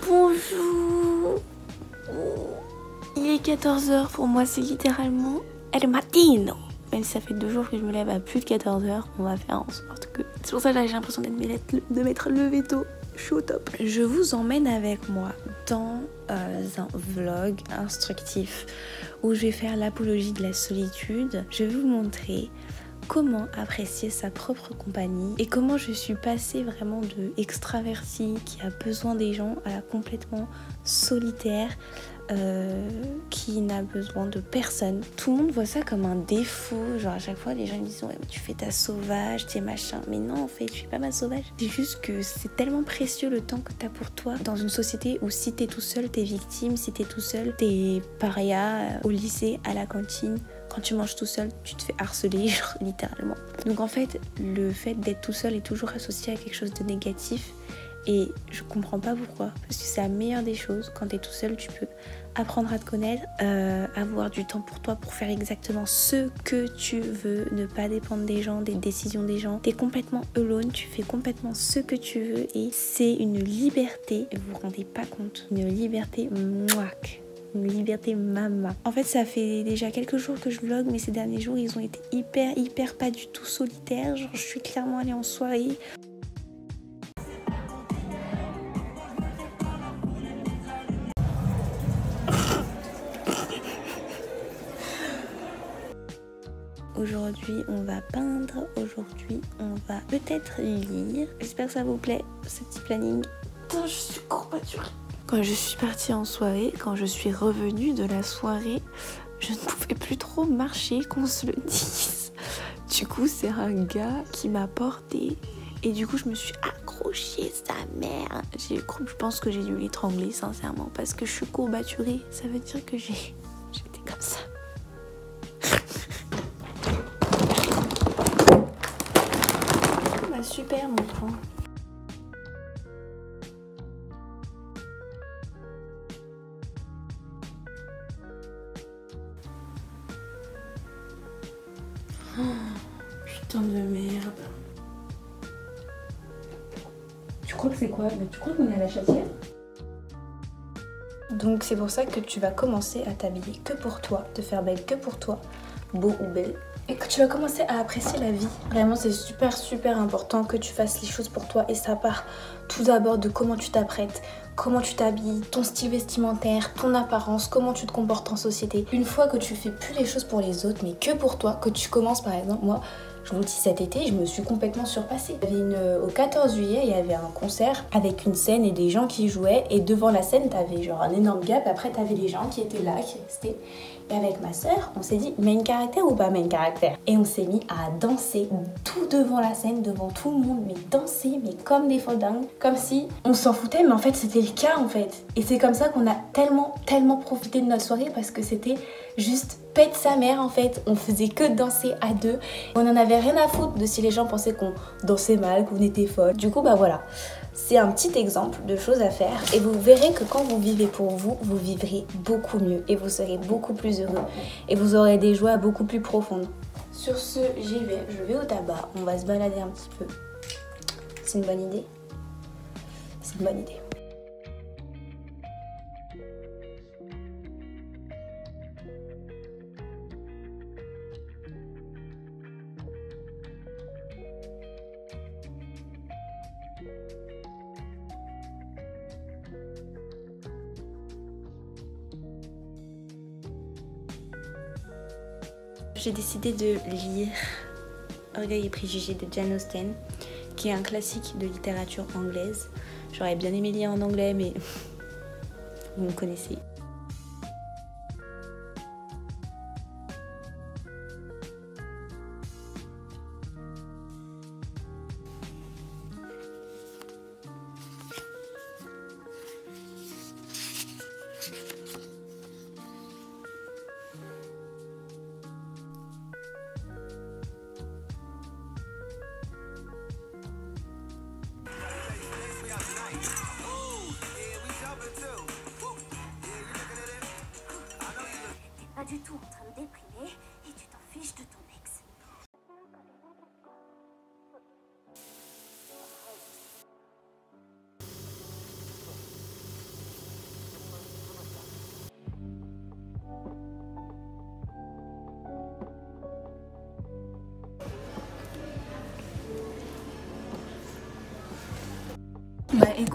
Bonjour. Il est 14 h pour moi, c'est littéralement el mattino. Même si ça fait 2 jours que je me lève à plus de 14 h, on va faire en sorte que... C'est pour ça que j'ai l'impression de m'être levé tôt. Je suis au top. Je vous emmène avec moi dans un vlog instructif où je vais faire l'apologie de la solitude. Je vais vous montrer comment apprécier sa propre compagnie et comment je suis passée vraiment de extravertie qui a besoin des gens à complètement solitaire qui n'a besoin de personne. Tout le monde voit ça comme un défaut, genre à chaque fois les gens me disent ouais mais tu fais ta sauvage, t'es machin, mais non en fait je fais pas ma sauvage. C'est juste que c'est tellement précieux le temps que t'as pour toi dans une société où si t'es tout seul t'es victime, si t'es tout seul t'es paria au lycée, à la cantine. Quand tu manges tout seul, tu te fais harceler, genre littéralement. Donc en fait, le fait d'être tout seul est toujours associé à quelque chose de négatif. Et je comprends pas pourquoi. Parce que c'est la meilleure des choses. Quand t'es tout seul, tu peux apprendre à te connaître, avoir du temps pour toi pour faire exactement ce que tu veux, ne pas dépendre des gens, des décisions des gens. T'es complètement alone, tu fais complètement ce que tu veux et c'est une liberté, vous vous rendez pas compte, une liberté mouac. Une liberté mama. En fait ça fait déjà quelques jours que je vlog, mais ces derniers jours ils ont été hyper pas du tout solitaires. Genre je suis clairement allée en soirée. Aujourd'hui on va peindre, aujourd'hui on va peut-être lire. J'espère que ça vous plaît ce petit planning. Putain, je suis courbaturée. Quand je suis partie en soirée, quand je suis revenue de la soirée, je ne pouvais plus trop marcher, qu'on se le dise. Du coup, c'est un gars qui m'a portée et du coup, je me suis accrochée, sa mère. Je pense que j'ai dû l'étrangler, sincèrement, parce que je suis courbaturée. Ça veut dire que j'étais comme ça. Bah super, mon point. Oh, putain de merde. Tu crois que c'est quoi? Tu crois qu'on est à la Chatière? Donc c'est pour ça que tu vas commencer à t'habiller que pour toi, te faire belle que pour toi, beau ou belle. Et que tu vas commencer à apprécier la vie. Vraiment c'est super important que tu fasses les choses pour toi et ça part tout d'abord de comment tu t'apprêtes, comment tu t'habilles, ton style vestimentaire, ton apparence, comment tu te comportes en société. Une fois que tu fais plus les choses pour les autres mais que pour toi, que tu commences par exemple, moi je vous dis cet été, je me suis complètement surpassée. Au 14 juillet, il y avait un concert avec une scène et des gens qui jouaient. Et devant la scène, t'avais genre un énorme gap. Après, t'avais les gens qui étaient là, qui restaient. Et avec ma soeur, on s'est dit, main caractère ou pas main caractère? Et on s'est mis à danser tout devant la scène, devant tout le monde. Mais danser, mais comme des folles dingues. Comme si on s'en foutait, mais en fait, c'était le cas en fait. Et c'est comme ça qu'on a tellement profité de notre soirée parce que c'était juste pète sa mère en fait. On faisait que danser à deux. On en avait rien à foutre de si les gens pensaient qu'on dansait mal, qu'on était folle. Du coup bah voilà, c'est un petit exemple de choses à faire et vous verrez que quand vous vivez pour vous, vous vivrez beaucoup mieux et vous serez beaucoup plus heureux et vous aurez des joies beaucoup plus profondes. Sur ce, je vais au tabac, on va se balader un petit peu. C'est une bonne idée? C'est une bonne idée. J'ai décidé de lire Orgueil et préjugés de Jane Austen, qui est un classique de littérature anglaise. J'aurais bien aimé lire en anglais, mais vous me connaissez. Pas du tout en train de déprimer et tu t'en fiches de ton ex.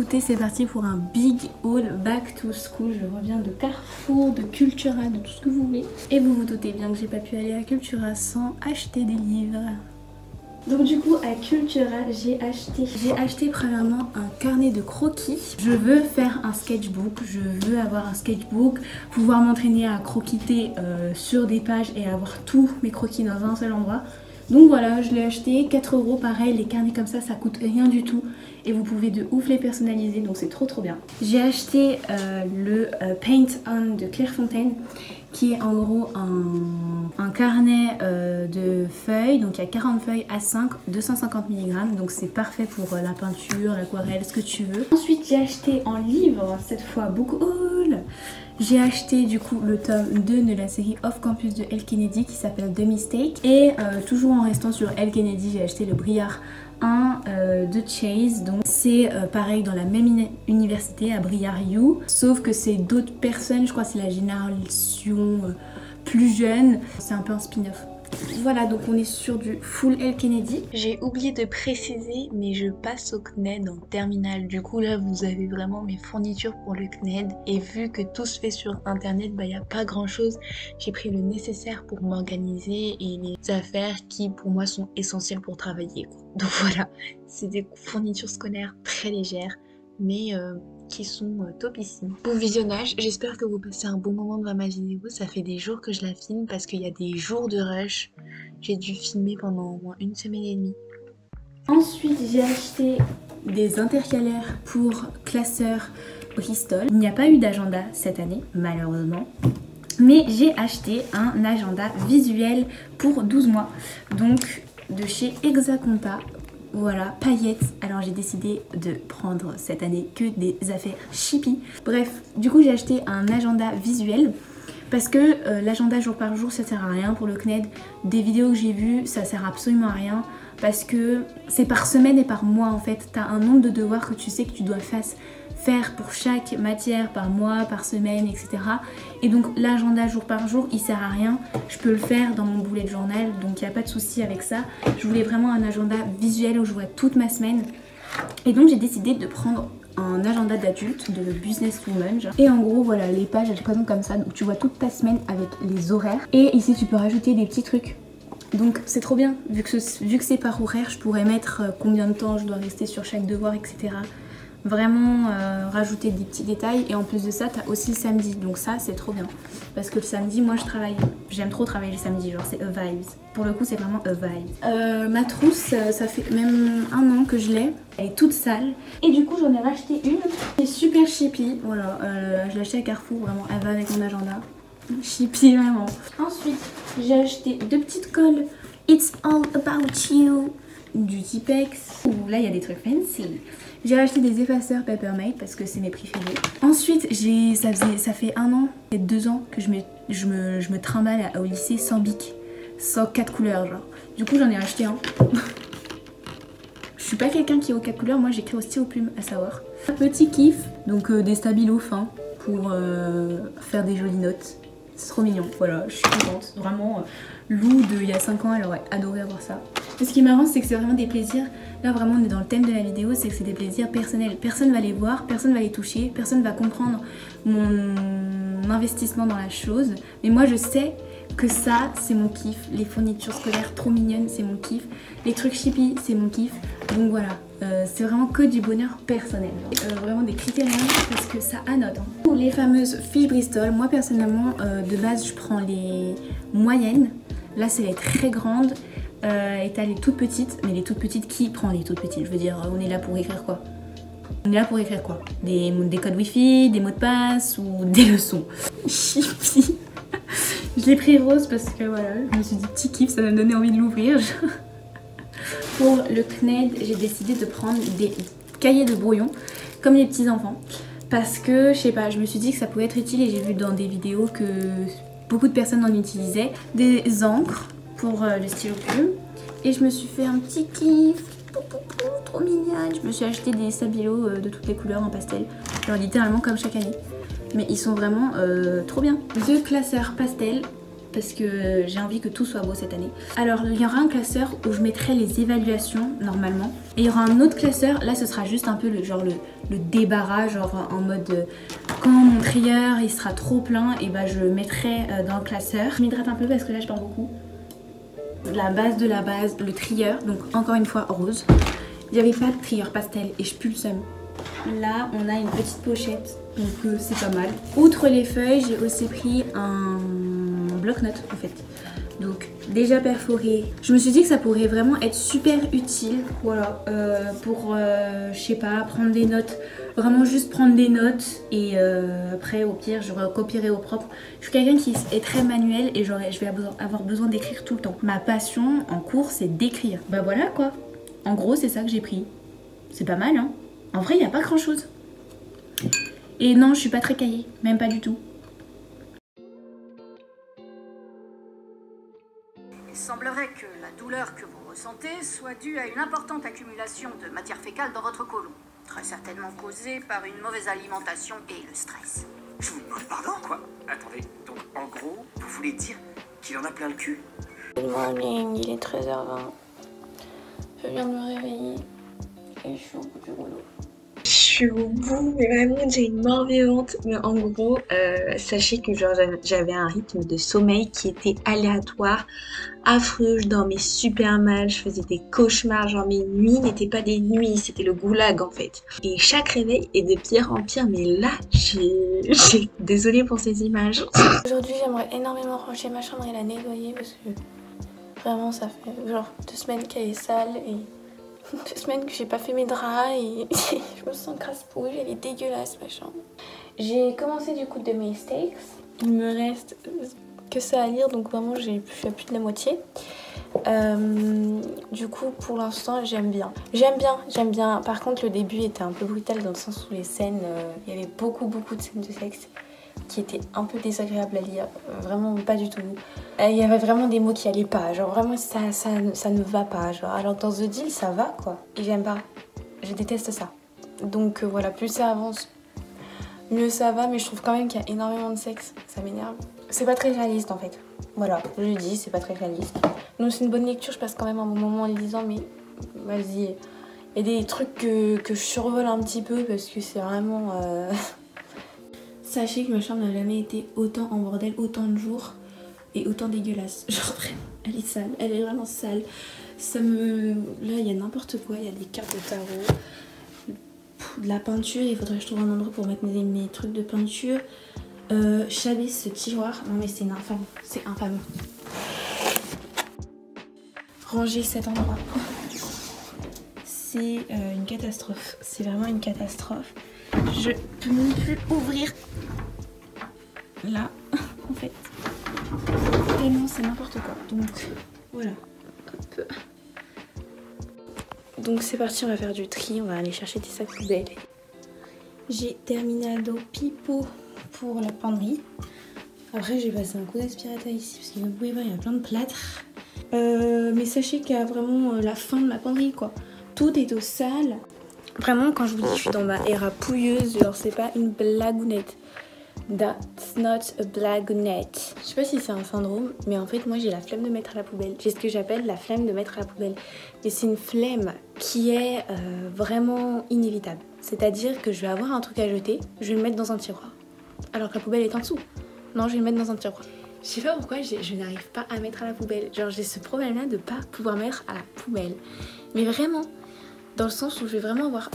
écoutez, c'est parti pour un big haul back to school. Je reviens de Carrefour, de Cultura, de tout ce que vous voulez. Et vous vous doutez bien que j'ai pas pu aller à Cultura sans acheter des livres. Donc du coup à Cultura j'ai acheté premièrement un carnet de croquis. Je veux faire un sketchbook, je veux avoir un sketchbook, pouvoir m'entraîner à croquiter sur des pages et avoir tous mes croquis dans un seul endroit. Donc voilà, je l'ai acheté, 4 €, pareil, les carnets comme ça coûte rien du tout. Et vous pouvez de ouf les personnaliser, donc c'est trop bien. J'ai acheté le Paint On de Clairefontaine, qui est en gros un carnet de feuilles. Donc il y a 40 feuilles A5, 250 mg, donc c'est parfait pour la peinture, l'aquarelle, ce que tu veux. Ensuite j'ai acheté en livre, cette fois beaucoup haul. J'ai acheté du coup le tome 2 de la série Off Campus de Elle Kennedy qui s'appelle The Mistake. Et toujours en restant sur Elle Kennedy, j'ai acheté le Briard 1 de Chase. Donc c'est pareil dans la même université à Briard U, sauf que c'est d'autres personnes, je crois que c'est la génération plus jeune. C'est un peu un spin-off. Voilà, donc on est sur du full Elle Kennedy. J'ai oublié de préciser, mais je passe au CNED en terminale. Du coup là vous avez vraiment mes fournitures pour le CNED. Et vu que tout se fait sur internet, bah y a pas grand chose. J'ai pris le nécessaire pour m'organiser et les affaires qui pour moi sont essentielles pour travailler, quoi. Donc voilà, c'est des fournitures scolaires très légères, mais qui sont topissimes. Bon visionnage, j'espère que vous passez un bon moment devant ma vidéo. Ça fait des jours que je la filme parce qu'il y a des jours de rush. J'ai dû filmer pendant au moins 1 semaine et demie. Ensuite j'ai acheté des intercalaires pour classeur Bristol. Il n'y a pas eu d'agenda cette année malheureusement, mais j'ai acheté un agenda visuel pour 12 mois, donc de chez Exacompa. Voilà, paillettes. Alors j'ai décidé de prendre cette année que des affaires chippy. Bref, du coup j'ai acheté un agenda visuel parce que l'agenda jour par jour ça sert à rien pour le CNED. Des vidéos que j'ai vues ça sert absolument à rien parce que c'est par semaine et par mois en fait. T'as un nombre de devoirs que tu sais que tu dois faire pour chaque matière par mois, par semaine, etc. Et donc l'agenda jour par jour il sert à rien. Je peux le faire dans mon bullet journal, donc il n'y a pas de souci avec ça. Je voulais vraiment un agenda visuel où je vois toute ma semaine. Et donc j'ai décidé de prendre un agenda d'adulte de businesswoman. Et en gros voilà, les pages elles se présentent comme ça, donc tu vois toute ta semaine avec les horaires. Et ici tu peux rajouter des petits trucs. Donc c'est trop bien, vu que c'est par horaire, je pourrais mettre combien de temps je dois rester sur chaque devoir, etc. Vraiment rajouter des petits détails. Et en plus de ça t'as aussi le samedi, donc ça c'est trop bien parce que le samedi moi je travaille, j'aime trop travailler le samedi, genre c'est a vibes. Pour le coup c'est vraiment a vibe. Ma trousse ça fait même 1 an que je l'ai, elle est toute sale et du coup j'en ai racheté une, elle est super chippy. Voilà, je l'ai acheté à Carrefour, vraiment elle va avec mon agenda, chippy vraiment. Ensuite j'ai acheté 2 petites colles It's All About You du Tipex. Ouh, là il y a des trucs fancy. J'ai acheté des effaceurs Papermate parce que c'est mes préférés. Ensuite, ça fait 1 an et 2 ans que je me trimballe au lycée sans bic, sans 4 couleurs genre. Du coup, j'en ai acheté un. Je suis pas quelqu'un qui est aux 4 couleurs, moi j'écris au stylo plume à savoir. Un petit kiff, donc des stabilos fins pour faire des jolies notes. C'est trop mignon, voilà, je suis contente. Vraiment, Lou il y a 5 ans, elle aurait adoré avoir ça. Et ce qui est marrant, c'est que c'est vraiment des plaisirs. Là, vraiment, on est dans le thème de la vidéo, c'est que c'est des plaisirs personnels. Personne va les voir, personne va les toucher, personne va comprendre mon investissement dans la chose. Mais moi, je sais que ça, c'est mon kiff. Les fournitures scolaires trop mignonnes, c'est mon kiff. Les trucs chippy, c'est mon kiff. Donc voilà, c'est vraiment que du bonheur personnel. Vraiment des critériums parce que ça annote. Pour les fameuses fiches Bristol, moi personnellement, de base, je prends les moyennes. Là, c'est les très grandes. Et t'as les toutes petites, mais les toutes petites, qui prend les toutes petites? Je veux dire, on est là pour écrire quoi? On est là pour écrire quoi? Des codes wifi, des mots de passe ou des leçons. Chippy. Je l'ai pris rose parce que voilà, je me suis dit petit kiff, ça m'a donné envie de l'ouvrir. Pour le CNED, j'ai décidé de prendre des cahiers de brouillon comme les petits enfants parce que je sais pas, je me suis dit que ça pouvait être utile et j'ai vu dans des vidéos que beaucoup de personnes en utilisaient. Des encres pour le stylo plume et je me suis fait un petit kiff trop mignonne. Je me suis acheté des stabilos de toutes les couleurs en pastel, genre littéralement comme chaque année, mais ils sont vraiment trop bien. 2 classeurs pastel parce que j'ai envie que tout soit beau cette année. Alors il y aura un classeur où je mettrai les évaluations normalement. Et il y aura un autre classeur, là ce sera juste un peu le débarras, genre en mode quand mon trieur il sera trop plein, et bah je le mettrai dans le classeur. Je m'hydrate un peu parce que là je parle beaucoup. La base de la base, le trieur, donc encore une fois rose. Il n'y avait pas de trieur pastel et je pue le seum. Là on a une petite pochette, donc c'est pas mal. Outre les feuilles, j'ai aussi pris un bloc-notes en fait. Donc déjà perforé. Je me suis dit que ça pourrait vraiment être super utile, voilà, pour, je sais pas, prendre des notes. Vraiment juste prendre des notes et après au pire je recopierai au propre. Je suis quelqu'un qui est très manuel et je vais avoir besoin d'écrire tout le temps. Ma passion en cours c'est d'écrire. Bah voilà quoi. En gros c'est ça que j'ai pris. C'est pas mal hein. En vrai il n'y a pas grand chose. Et non je suis pas très cahier, même pas du tout. Il semblerait que la douleur que vous ressentez soit due à une importante accumulation de matière fécale dans votre côlon. Très certainement causée par une mauvaise alimentation et le stress. Je vous demande pardon, quoi. Attendez, donc en gros, vous voulez dire qu'il en a plein le cul? Good morning, il est 13h20. Je viens de me réveiller et je suis au bout du rouleau. Je suis au bout, mais vraiment j'ai une mort vivante. Mais en gros, sachez que genre j'avais un rythme de sommeil qui était aléatoire, affreux, je dormais super mal, je faisais des cauchemars, genre mes nuits n'étaient pas des nuits, c'était le goulag en fait. Et chaque réveil est de pire en pire, mais là j'ai... Désolée pour ces images. Aujourd'hui j'aimerais énormément ranger ma chambre et la nettoyer parce que vraiment ça fait genre 2 semaines qu'elle est sale et 2 semaines que j'ai pas fait mes draps et je me sens crasse-pouille, elle est dégueulasse ma chambre. J'ai commencé du coup de mes steaks, il me reste que ça à lire donc vraiment je suis à plus de la moitié. Du coup pour l'instant j'aime bien. J'aime bien. Par contre le début était un peu brutal dans le sens où les scènes, il y avait beaucoup de scènes de sexe qui étaient un peu désagréables à lire, vraiment pas du tout. Il y avait vraiment des mots qui allaient pas, genre vraiment ça ne va pas, genre alors que dans The Deal ça va quoi. Et j'aime pas, je déteste ça. Donc voilà, plus ça avance, mieux ça va, mais je trouve quand même qu'il y a énormément de sexe, ça m'énerve. C'est pas très réaliste en fait, voilà, je le dis, c'est pas très réaliste. Donc c'est une bonne lecture, je passe quand même un bon moment en le lisant, mais vas-y, il y a des trucs que je survole un petit peu parce que c'est vraiment... Sachez que ma chambre n'a jamais été autant en bordel, autant de jours et autant dégueulasse. Genre vraiment, elle est sale, elle est vraiment sale. Ça me... Là il y a n'importe quoi, il y a des cartes de tarot, de la peinture, il faudrait que je trouve un endroit pour mettre mes trucs de peinture. Chablis ce tiroir, non mais c'est infâme, c'est infâme. Ranger cet endroit, c'est une catastrophe, c'est vraiment une catastrophe. Je peux même plus ouvrir là en fait, tellement c'est n'importe quoi. Donc voilà, hop. Donc c'est parti, on va faire du tri, on va aller chercher des sacs poubelles. J'ai terminado pipo pour la penderie. Après j'ai passé un coup d'aspirateur ici parce que vous pouvez voir il y a plein de plâtre. Mais sachez qu'il y a vraiment la fin de ma penderie quoi. Tout est au sale. Vraiment quand je vous dis je suis dans ma era pouilleuse, genre c'est pas une blagounette. That's not a blagounette. Je sais pas si c'est un syndrome, mais en fait moi j'ai la flemme de mettre à la poubelle. J'ai ce que j'appelle la flemme de mettre à la poubelle. Et c'est une flemme qui est vraiment inévitable. C'est-à-dire que je vais avoir un truc à jeter, je vais le mettre dans un tiroir. Alors que la poubelle est en dessous. Non, je vais le mettre dans un tiroir. Je sais pas pourquoi je n'arrive pas à mettre à la poubelle. Genre j'ai ce problème là de pas pouvoir mettre à la poubelle. Mais vraiment, dans le sens où je vais vraiment avoir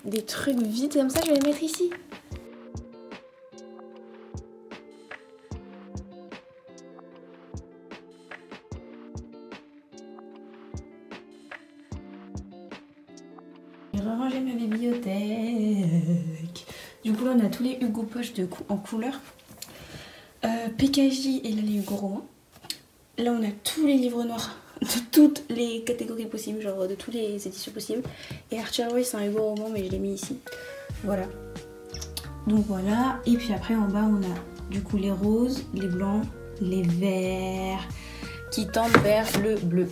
des trucs vides comme ça, je vais les mettre ici. J'ai rangé ma bibliothèque. Du coup là on a tous les Hugo Poche en couleur. PKJ et là les Hugo Romans. Là on a tous les livres noirs de toutes les catégories possibles, genre de toutes les éditions possibles. Et Archie Roy c'est un Hugo Roman mais je l'ai mis ici. Voilà. Donc voilà. Et puis après en bas on a du coup les roses, les blancs, les verts qui tendent vers le bleu.